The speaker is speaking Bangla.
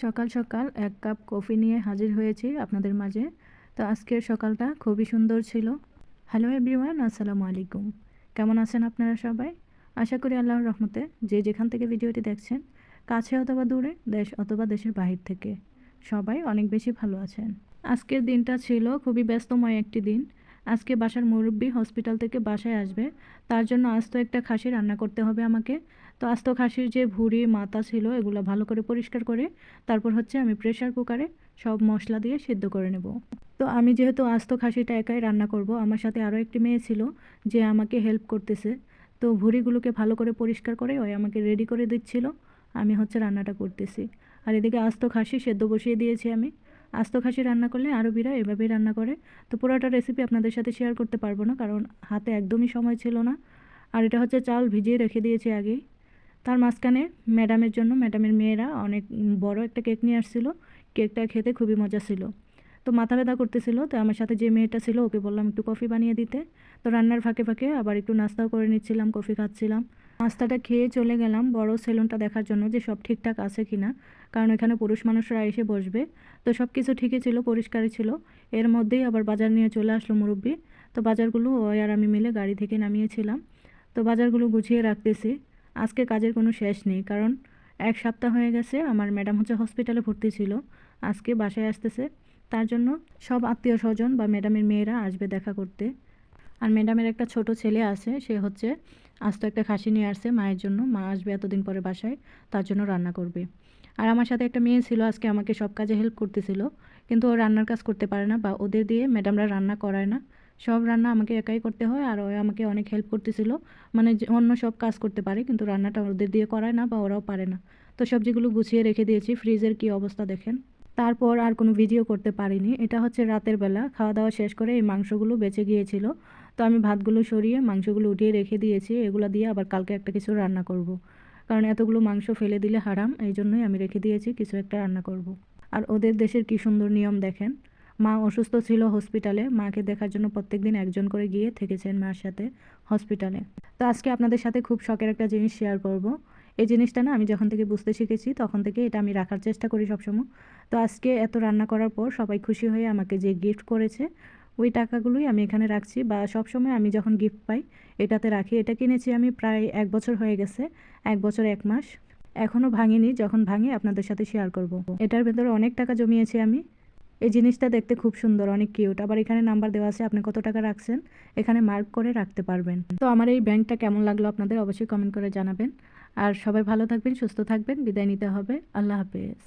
সকাল সকাল এক কাপ কফি নিয়ে হাজির হয়েছি আপনাদের মাঝে। তো আজকের সকালটা খুবই সুন্দর ছিল। হ্যালো এভরিওয়ান, আসসালামু আলাইকুম। কেমন আছেন আপনারা সবাই? আশা করি আল্লাহর রহমতে যে যেখান থেকে ভিডিওটি দেখছেন, কাছে অথবা দূরে, দেশ অথবা দেশের বাহির থেকে, সবাই অনেক বেশি ভালো আছেন। আজকের দিনটা ছিল খুবই ব্যস্তময় একটি দিন। আজকে বাসার মুরব্বি হসপিটাল থেকে বাসায় আসবে, তার জন্য আস্ত একটা খাসি রান্না করতে হবে আমাকে। তো আস্ত খাসির যে ভুঁড়ি মাথা ছিল এগুলো ভালো করে পরিষ্কার করে তারপর আমি প্রেশার কুকারে সব মশলা দিয়ে সিদ্ধ করে নেব। তো আমি যেহেতু আস্ত খাসিটা একাই রান্না করব, আমার সাথে আরও একটি মেয়ে ছিল যে আমাকে হেল্প করতেছে। তো ভুঁড়িগুলোকে ভালো করে পরিষ্কার করে ওই আমাকে রেডি করে দিচ্ছিল, আমি রান্নাটা করতেছি। আর এদিকে আস্ত খাসি সেদ্ধ বসিয়ে দিয়েছি আমি। আস্ত খাসি রান্না করলে আরবিরা এভাবেই রান্না করে। তো পুরোটা রেসিপি আপনাদের সাথে শেয়ার করতে পারবো না, কারণ হাতে একদমই সময় ছিল না। আর এটা চাল ভিজিয়ে রেখে দিয়েছি আগেই। তার মাঝখানে ম্যাডামের জন্য ম্যাডামের মেয়েরা অনেক বড় একটা কেক নিয়ে আসছিল। কেকটা খেতে খুবই মজা ছিল। তো মাথা ব্যথা করতেছিল, তো আমার সাথে যে মেয়েটা ছিল ওকে বললাম একটু কফি বানিয়ে দিতে। তো রান্নার ফাঁকে ফাঁকে আবার একটু নাস্তাও করে নিচ্ছিলাম, কফি খাচ্ছিলাম। নাস্তাটা খেয়ে চলে গেলাম বড় সেলুনটা দেখার জন্য যে সব ঠিকঠাক আছে কিনা, কারণ এখানে পুরুষ মানুষরা এসে বসবে। তো সব কিছু ঠিকই ছিল, পরিষ্কারই ছিল। এর মধ্যেই আবার বাজার নিয়ে চলে আসলো মুরব্বি। তো বাজারগুলো ওই আর আমি মিলে গাড়ি থেকে নামিয়েছিলাম। তো বাজারগুলো গুছিয়ে রাখতেছি। আজকে কাজের কোনো শেষ নেই, কারণ এক সপ্তাহ হয়ে গেছে আমার ম্যাডাম হসপিটালে ভর্তি ছিল। আজকে বাসায় আসতেছে, তার জন্য সব আত্মীয় স্বজন বা ম্যাডামের মেয়েরা আসবে দেখা করতে। আর ম্যাডামের একটা ছোট ছেলে আছে, সে আস্ত একটা খাসি নিয়ে আসছে মায়ের জন্য। মা আসবে এতদিন পরে বাসায়, তার জন্য রান্না করবে। আর আমার সাথে একটা মেয়ে ছিল, আজকে আমাকে সব কাজে হেল্প করতেছিল, কিন্তু ও রান্নার কাজ করতে পারে না বা ওদের দিয়ে ম্যাডামরা রান্না করায় না। সব রান্না আমাকে একাই করতে হয়, আর ও আমাকে অনেক হেল্প করতেছিল। মানে অন্য সব কাজ করতে পারে, কিন্তু রান্নাটা ওদের দিয়ে করায় না বা ওরাও পারে না। তো সবজিগুলো গুছিয়ে রেখে দিয়েছি। ফ্রিজের কি অবস্থা দেখেন। তারপর আর কোনো ভিডিও করতে পারিনি। এটা রাতের বেলা খাওয়া দাওয়া শেষ করে এই মাংসগুলো বেঁচে গিয়েছিল। তো আমি ভাতগুলো সরিয়ে মাংসগুলো উঠিয়ে রেখে দিয়েছি। এগুলো দিয়ে আবার কালকে একটা কিছু রান্না করব। কারণ এতগুলো মাংস ফেলে দিলে হারাম, এই জন্যই আমি রেখে দিয়েছি, কিছু একটা রান্না করব। আর ওদের দেশের কি সুন্দর নিয়ম দেখেন। মা অসুস্থ ছিল হসপিটালে, মাকে দেখার জন্য প্রত্যেকদিন একজন করে গিয়ে থেকেছেন মার সাথে হসপিটালে। তো আজকে আপনাদের সাথে খুব শখের একটা জিনিস শেয়ার করব। এই জিনিসটা না আমি যখন থেকে বুঝতে শিখেছি তখন থেকে এটা আমি রাখার চেষ্টা করি সবসময়। তো আজকে এত রান্না করার পর সবাই খুশি হয়ে আমাকে যে গিফট করেছে, ওই টাকাগুলোই আমি এখানে রাখছি, বা সবসময় আমি যখন গিফট পাই এটাতে রাখি। এটা কিনেছি আমি প্রায় 1 বছর হয়ে গেছে, 1 বছর 1 মাস। এখনও ভাঙিনি, যখন ভাঙি আপনাদের সাথে শেয়ার করব। এটার ভেতরে অনেক টাকা জমিয়েছি আমি। এই জিনিসটা দেখতে খুব সুন্দর, অনেক কিউট। আবার এখানে নাম্বার দেওয়া আছে, আপনি কত টাকা রাখছেন এখানে মার্ক করে রাখতে পারবেন। তো আমার এই ব্যাংকটা কেমন লাগলো আপনাদের অবশ্যই কমেন্ট করে জানাবেন। আর সবাই ভালো থাকবেন, সুস্থ থাকবেন। বিদায় নিতে হবে। আল্লাহ হাফেজ।